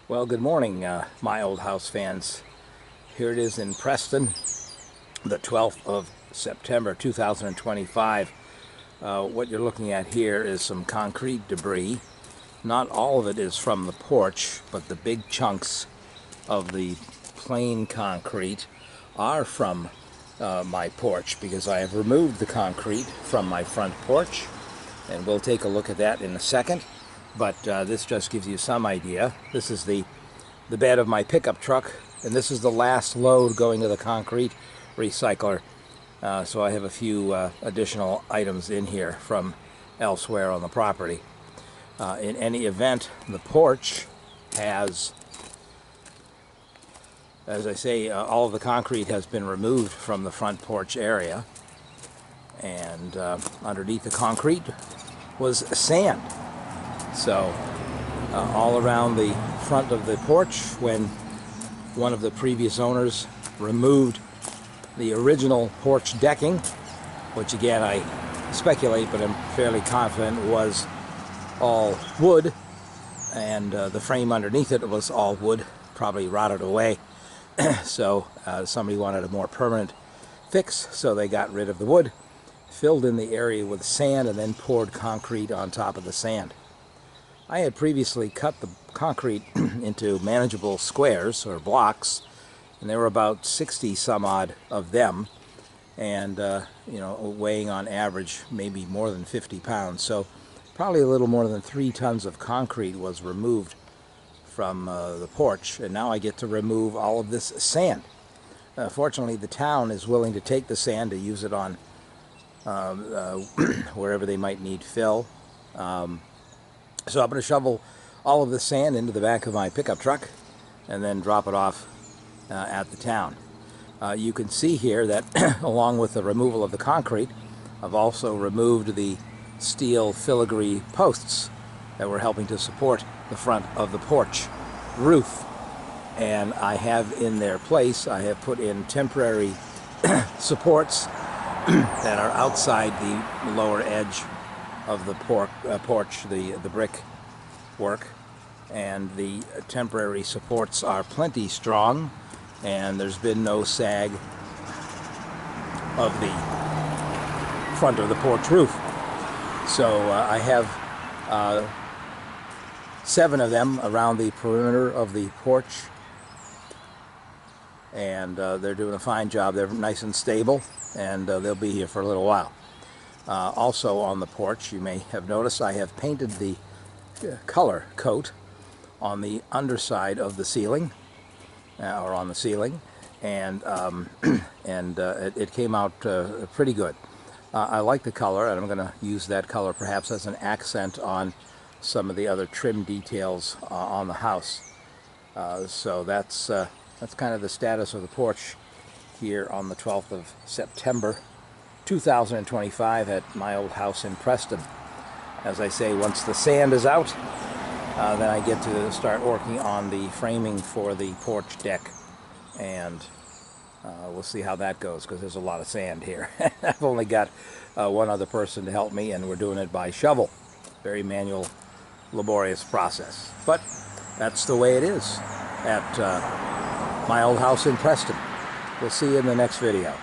Well, good morning, my old house fans. Here it is in Preston, the 12th of September 2025. What you're looking at here is some concrete debris. Not all of it is from the porch, but the big chunks of the plain concrete are from my porch, because I have removed the concrete from my front porch, and we'll take a look at that in a second. But this just gives you some idea. This is the bed of my pickup truck, and this is the last load going to the concrete recycler. So I have a few additional items in here from elsewhere on the property. In any event, the porch has, as I say, all of the concrete has been removed from the front porch area, and underneath the concrete was sand. So all around the front of the porch, when one of the previous owners removed the original porch decking, which again I speculate but I'm fairly confident was all wood, and the frame underneath it was all wood, probably rotted away. So somebody wanted a more permanent fix, so they got rid of the wood, filled in the area with sand, and then poured concrete on top of the sand. I had previously cut the concrete into manageable squares or blocks, and there were about 60 some odd of them, and weighing on average maybe more than 50 pounds. So probably a little more than 3 tons of concrete was removed from the porch, and now I get to remove all of this sand. Fortunately, the town is willing to take the sand to use it on wherever they might need fill. So I'm going to shovel all of the sand into the back of my pickup truck and then drop it off at the town. You can see here that along with the removal of the concrete, I've also removed the steel filigree posts that were helping to support the front of the porch roof. And I have in their place, I have put in temporary supports that are outside the lower edge of the porch, the brick work, and the temporary supports are plenty strong, and there's been no sag of the front of the porch roof. So I have 7 of them around the perimeter of the porch, and they're doing a fine job. They're nice and stable, and they'll be here for a little while. Also on the porch, you may have noticed I have painted the color coat on the underside of the ceiling, or on the ceiling, and it came out pretty good. I like the color, and I'm going to use that color perhaps as an accent on some of the other trim details on the house. So that's kind of the status of the porch here on the 12th of September 2025 at my old house in Preston. As I say, once the sand is out, then I get to start working on the framing for the porch deck, and we'll see how that goes, because there's a lot of sand here. I've only got one other person to help me, and we're doing it by shovel. Very manual, laborious process. But that's the way it is at my old house in Preston. We'll see you in the next video.